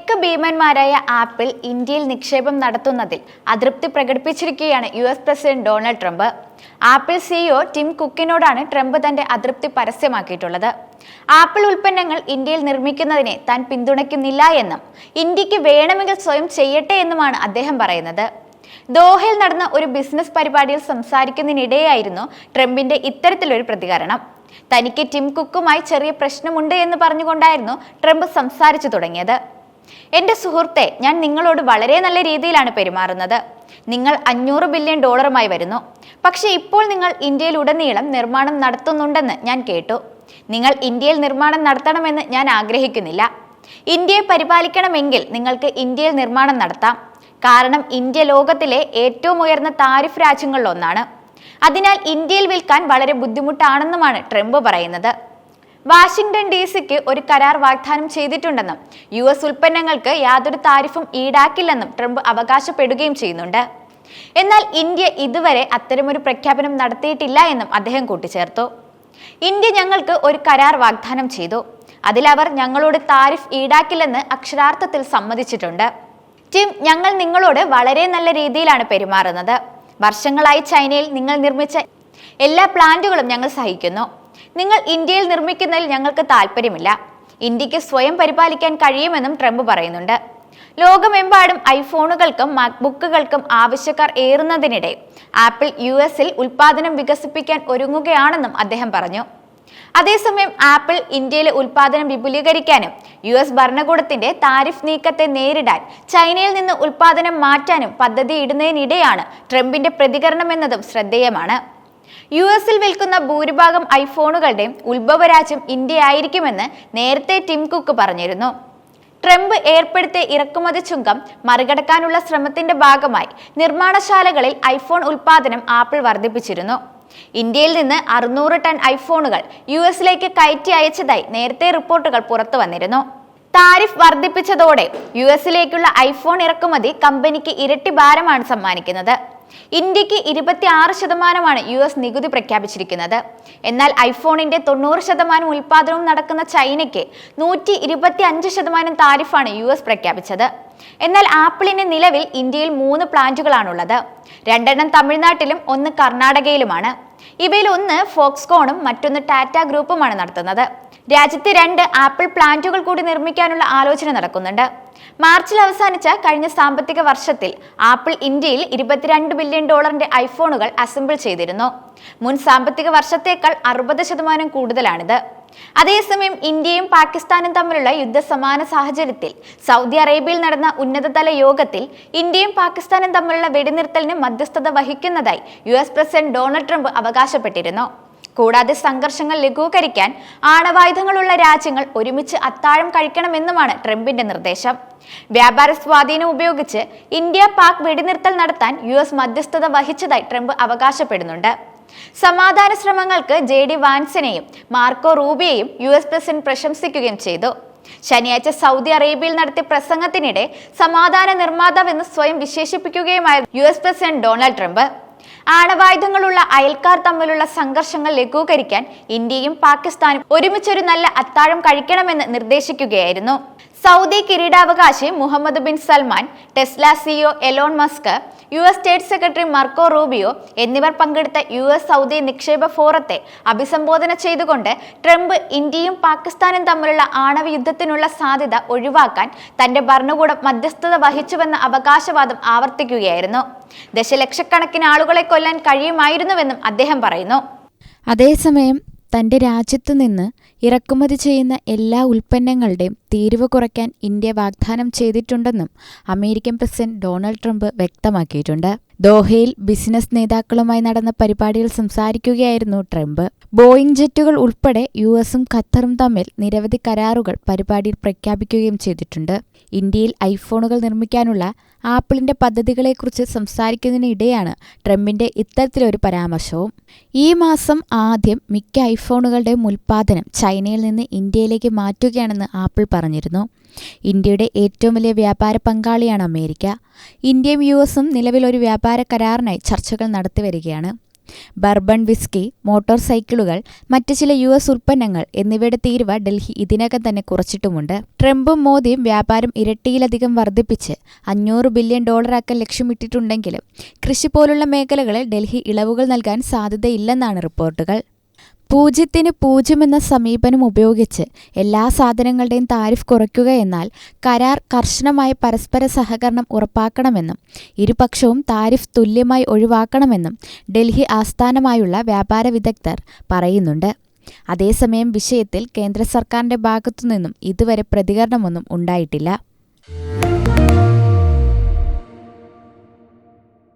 Tech ഭീമന്മാരായ apple ഇന്ത്യയിൽ നിക്ഷേപം നടത്തുന്നതിൽ അതൃപ്തി പ്രകടിപ്പിച്ചിരിക്കുകയാണ് US president Donald Trump. Apple CEO Tim കുക്കിനോടാണ് ട്രംപ് തന്റെ അതൃപ്തി പരസ്യമാക്കിയിട്ടുള്ളത്. ആപ്പിൾ ഉൽപ്പന്നങ്ങൾ ഇന്ത്യയിൽ നിർമ്മിക്കുന്നതിനെ താൻ പിന്തുണയ്ക്കുന്നില്ല എന്നും ഇന്ത്യക്ക് വേണമെങ്കിൽ സ്വയം ചെയ്യട്ടെ എന്നുമാണ് അദ്ദേഹം പറയുന്നത്. ദോഹയിൽ നടന്ന ഒരു ബിസിനസ് പരിപാടിയിൽ സംസാരിക്കുന്നതിനിടെയായിരുന്നു ട്രംപിന്റെ ഇത്തരത്തിലൊരു പ്രതികരണം. തനിക്ക് ടിം കുക്കുമായി ചെറിയ പ്രശ്നമുണ്ട് എന്ന് പറഞ്ഞുകൊണ്ടായിരുന്നു ട്രംപ് സംസാരിച്ചു തുടങ്ങിയത്. എന്റെ സുഹൃത്തെ, ഞാൻ നിങ്ങളോട് വളരെ നല്ല രീതിയിലാണ് പെരുമാറുന്നത്. നിങ്ങൾ $500 ബില്യൺ വരുന്നു. പക്ഷേ ഇപ്പോൾ നിങ്ങൾ ഇന്ത്യയിൽ ഉടനീളം നിർമ്മാണം നടത്തുന്നുണ്ടെന്ന് ഞാൻ കേട്ടു. നിങ്ങൾ ഇന്ത്യയിൽ നിർമ്മാണം നടത്തണമെന്ന് ഞാൻ ആഗ്രഹിക്കുന്നില്ല. ഇന്ത്യയെ പരിപാലിക്കണമെങ്കിൽ നിങ്ങൾക്ക് ഇന്ത്യയിൽ നിർമ്മാണം നടത്താം. കാരണം ഇന്ത്യ ലോകത്തിലെ ഏറ്റവും ഉയർന്ന താരിഫ് രാജ്യങ്ങളിലൊന്നാണ്. അതിനാൽ ഇന്ത്യയിൽ വിൽക്കാൻ വളരെ ബുദ്ധിമുട്ടാണെന്നുമാണ് ട്രംപ് പറയുന്നത്. വാഷിംഗ്ടൺ DC-ക്ക് ഒരു കരാർ വാഗ്ദാനം ചെയ്തിട്ടുണ്ടെന്നും US ഉൽപ്പന്നങ്ങൾക്ക് യാതൊരു താരിഫും ഈടാക്കില്ലെന്നും ട്രംപ് അവകാശപ്പെടുകയും ചെയ്യുന്നുണ്ട്. എന്നാൽ ഇന്ത്യ ഇതുവരെ അത്തരമൊരു പ്രഖ്യാപനം നടത്തിയിട്ടില്ല എന്നും അദ്ദേഹം കൂട്ടിച്ചേർത്തു. ഇന്ത്യ ഞങ്ങൾക്ക് ഒരു കരാർ വാഗ്ദാനം ചെയ്തു. അതിലവർ ഞങ്ങളോട് താരിഫ് ഈടാക്കില്ലെന്ന് അക്ഷരാർത്ഥത്തിൽ സമ്മതിച്ചിട്ടുണ്ട്. ടിം, ഞങ്ങൾ നിങ്ങളോട് വളരെ നല്ല രീതിയിലാണ് പെരുമാറുന്നത്. വർഷങ്ങളായി ചൈനയിൽ നിങ്ങൾ നിർമ്മിച്ച എല്ലാ പ്ലാന്റുകളും ഞങ്ങൾ സഹിക്കുന്നു. നിങ്ങൾ ഇന്ത്യയിൽ നിർമ്മിക്കുന്നതിൽ ഞങ്ങൾക്ക് താല്പര്യമില്ല. ഇന്ത്യക്ക് സ്വയം പരിപാലിക്കാൻ കഴിയുമെന്നും ട്രംപ് പറയുന്നുണ്ട്. ലോകമെമ്പാടും ഐഫോണുകൾക്കും മാക്ബുക്കുകൾക്കും ആവശ്യക്കാർ ഏറുന്നതിനിടെ ആപ്പിൾ US-ൽ ഉൽപ്പാദനം വികസിപ്പിക്കാൻ ഒരുങ്ങുകയാണെന്നും അദ്ദേഹം പറഞ്ഞു. അതേസമയം ആപ്പിൾ ഇന്ത്യയിലെ ഉൽപ്പാദനം വിപുലീകരിക്കാനും US ഭരണകൂടത്തിന്റെ താരിഫ് നീക്കത്തെ നേരിടാൻ ചൈനയിൽ നിന്ന് ഉൽപ്പാദനം മാറ്റാനും പദ്ധതിയിടുന്നതിനിടെയാണ് ട്രംപിന്റെ പ്രതികരണമെന്നതും ശ്രദ്ധേയമാണ്. US-ൽ വിൽക്കുന്ന ഭൂരിഭാഗം ഐഫോണുകളുടെയും ഉത്ഭവരാജ്യം ഇന്ത്യയായിരിക്കുമെന്ന് നേരത്തെ ടിം കുക്ക് പറഞ്ഞിരുന്നു. ട്രംപ് ഏർപ്പെടുത്തിയ ഇറക്കുമതി ചുങ്കം മറികടക്കാനുള്ള ശ്രമത്തിന്റെ ഭാഗമായി നിർമ്മാണശാലകളിൽ ഐഫോൺ ഉൽപ്പാദനം ആപ്പിൾ വർദ്ധിപ്പിച്ചിരുന്നു. ഇന്ത്യയിൽ നിന്ന് 600 ടൺ ഐഫോണുകൾ US-ലേക്ക് കയറ്റി അയച്ചതായി നേരത്തെ റിപ്പോർട്ടുകൾ പുറത്തു വന്നിരുന്നു. താരിഫ് വർദ്ധിപ്പിച്ചതോടെ US-ലേക്കുള്ള ഐഫോൺ ഇറക്കുമതി കമ്പനിക്ക് ഇരട്ടി ഭാരമാണ് സമ്മാനിക്കുന്നത്. ഇന്ത്യക്ക് 26% US നികുതി പ്രഖ്യാപിച്ചിരിക്കുന്നത്. എന്നാൽ ഐഫോണിന്റെ 90% ഉൽപ്പാദനവും നടക്കുന്ന ചൈനയ്ക്ക് 125% താരിഫാണ് US പ്രഖ്യാപിച്ചത്. എന്നാൽ ആപ്പിളിന് നിലവിൽ ഇന്ത്യയിൽ 3 പ്ലാന്റുകളാണുള്ളത്. 2 തമിഴ്നാട്ടിലും 1 കർണാടകയിലുമാണ്. ഇവയിൽ ഒന്ന് ഫോക്സ്കോണും മറ്റൊന്ന് ടാറ്റ ഗ്രൂപ്പുമാണ് നടത്തുന്നത്. രാജ്യത്ത് 2 ആപ്പിൾ പ്ലാന്റുകൾ കൂടി നിർമ്മിക്കാനുള്ള ആലോചന നടക്കുന്നുണ്ട്. മാർച്ചിൽ അവസാനിച്ച കഴിഞ്ഞ സാമ്പത്തിക വർഷത്തിൽ ആപ്പിൾ ഇന്ത്യയിൽ $22 ബില്യൺ ഐഫോണുകൾ അസംബിൾ ചെയ്തിരുന്നു. മുൻ സാമ്പത്തിക വർഷത്തേക്കാൾ 60% കൂടുതലാണിത്. അതേസമയം ഇന്ത്യയും പാകിസ്ഥാനും തമ്മിലുള്ള യുദ്ധസമാന സാഹചര്യത്തിൽ സൗദി അറേബ്യയിൽ നടന്ന ഉന്നതതല യോഗത്തിൽ ഇന്ത്യയും പാകിസ്ഥാനും തമ്മിലുള്ള വെടിനിർത്തലിന് മധ്യസ്ഥത വഹിക്കുന്നതായി US പ്രസിഡന്റ് ഡൊണാൾഡ് ട്രംപ് അവകാശപ്പെട്ടിരുന്നു. കൂടാതെ സംഘർഷങ്ങൾ ലഘൂകരിക്കാൻ ആണവായുധങ്ങളുള്ള രാജ്യങ്ങൾ ഒരുമിച്ച് അത്താഴം കഴിക്കണമെന്നുമാണ് ട്രംപിന്റെ നിർദ്ദേശം. വ്യാപാര സ്വാധീനം ഉപയോഗിച്ച് ഇന്ത്യ പാക് വെടിനിർത്തൽ നടത്താൻ US മധ്യസ്ഥത വഹിച്ചതായി ട്രംപ് അവകാശപ്പെടുന്നുണ്ട്. സമാധാന ശ്രമങ്ങൾക്ക് JD വാൻസിനെയും മാർക്കോ റൂബിയെയും US പ്രസിഡന്റ് പ്രശംസിക്കുകയും ചെയ്തു. ശനിയാഴ്ച സൗദി അറേബ്യയിൽ നടത്തിയ പ്രസംഗത്തിനിടെ സമാധാന നിർമ്മാതാവെന്ന് സ്വയം വിശേഷിപ്പിക്കുകയുമായിരുന്നു US പ്രസിഡന്റ് ഡൊണാൾഡ് ട്രംപ്. ആണവായുധങ്ങളുള്ള അയൽക്കാർ തമ്മിലുള്ള സംഘർഷങ്ങൾ ലഘൂകരിക്കാൻ ഇന്ത്യയും പാകിസ്ഥാനും ഒരുമിച്ചൊരു നല്ല അത്താഴം കഴിക്കണമെന്ന് നിർദ്ദേശിക്കുകയായിരുന്നു. സൗദി കിരീടാവകാശി Mohammed bin Salman, Tesla CEO Elon Musk, US state secretary Marco Rubio എന്നിവർ പങ്കെടുത്ത US സൗദി നിക്ഷേപ ഫോറത്തെ അഭിസംബോധന ചെയ്തുകൊണ്ട് ട്രംപ് ഇന്ത്യയും പാകിസ്ഥാനും തമ്മിലുള്ള ആണവ യുദ്ധത്തിനുള്ള സാധ്യത ഒഴിവാക്കാൻ തന്റെ ഭരണകൂടം മധ്യസ്ഥത വഹിച്ചുവെന്ന അവകാശവാദം ആവർത്തിക്കുകയായിരുന്നു. ദശലക്ഷക്കണക്കിന് ആളുകളെ കൊല്ലാൻ കഴിയുമായിരുന്നുവെന്നും അദ്ദേഹം പറയുന്നു. അതേസമയം തന്റെ രാജ്യത്തു നിന്ന് ഇറക്കുമതി ചെയ്യുന്ന എല്ലാ ഉൽപ്പന്നങ്ങളുടെയും തീരുവ കുറയ്ക്കാൻ ഇന്ത്യ വാഗ്ദാനം ചെയ്തിട്ടുണ്ടെന്നും അമേരിക്കൻ പ്രസിഡന്റ് ഡൊണാൾഡ് ട്രംപ് വ്യക്തമാക്കിയിട്ടുണ്ട്. ദോഹയിൽ ബിസിനസ് നേതാക്കളുമായി നടന്ന പരിപാടിയിൽ സംസാരിക്കുകയായിരുന്നു ട്രംപ്. ബോയിംഗ് ജെറ്റുകൾ ഉൾപ്പെടെ US-ഉം ഖത്തറും തമ്മിൽ നിരവധി കരാറുകൾ പരിപാടിയിൽ പ്രഖ്യാപിക്കുകയും ചെയ്തിട്ടുണ്ട്. ഇന്ത്യയിൽ ഐഫോണുകൾ നിർമ്മിക്കാനുള്ള ആപ്പിളിന്റെ പദ്ധതികളെക്കുറിച്ച് സംസാരിക്കുന്നതിനിടെയാണ് ട്രംപിന്റെ ഇത്തരത്തിലൊരു പരാമർശവും. ഈ മാസം ആദ്യം മിക്ക ഐഫോണുകളുടെയും ഉൽപ്പാദനം ചൈനയിൽ നിന്ന് ഇന്ത്യയിലേക്ക് മാറ്റുകയാണെന്ന് ആപ്പിൾ പറഞ്ഞിരുന്നു. ഇന്ത്യയുടെ ഏറ്റവും വലിയ വ്യാപാര പങ്കാളിയാണ് അമേരിക്ക. ഇന്ത്യയും US-ഉം നിലവിൽ ഒരു വ്യാപാര കരാറിനായി ചർച്ചകൾ നടത്തിവരികയാണ്. ബർബൺ വിസ്കി, മോട്ടോർ സൈക്കിളുകൾ, മറ്റ് ചില US ഉൽപ്പന്നങ്ങൾ എന്നിവയുടെ തീരുവ ഡൽഹി ഇതിനകം തന്നെ കുറച്ചിട്ടുമുണ്ട്. ട്രംപും മോദിയും വ്യാപാരം ഇരട്ടിയിലധികം വർദ്ധിപ്പിച്ച് $500 ബില്യൺ ലക്ഷ്യമിട്ടിട്ടുണ്ടെങ്കിലും കൃഷി പോലുള്ള മേഖലകളിൽ ഡൽഹി ഇളവുകൾ നൽകാൻ സാധ്യതയില്ലെന്നാണ് റിപ്പോർട്ടുകൾ. 0-0 എന്ന സമീപനം ഉപയോഗിച്ച് എല്ലാ സാധനങ്ങളുടെയും താരിഫ് കുറയ്ക്കുക എന്നാൽ കരാർ കർശനമായ പരസ്പര സഹകരണം ഉറപ്പാക്കണമെന്നും ഇരുപക്ഷവും താരിഫ് തുല്യമായി ഒഴിവാക്കണമെന്നും ഡൽഹി ആസ്ഥാനമായുള്ള വ്യാപാര വിദഗ്ധർ പറയുന്നുണ്ട്. അതേസമയം വിഷയത്തിൽ കേന്ദ്ര സർക്കാരിന്റെ ഭാഗത്തുനിന്നും ഇതുവരെ പ്രതികരണമൊന്നും ഉണ്ടായിട്ടില്ല.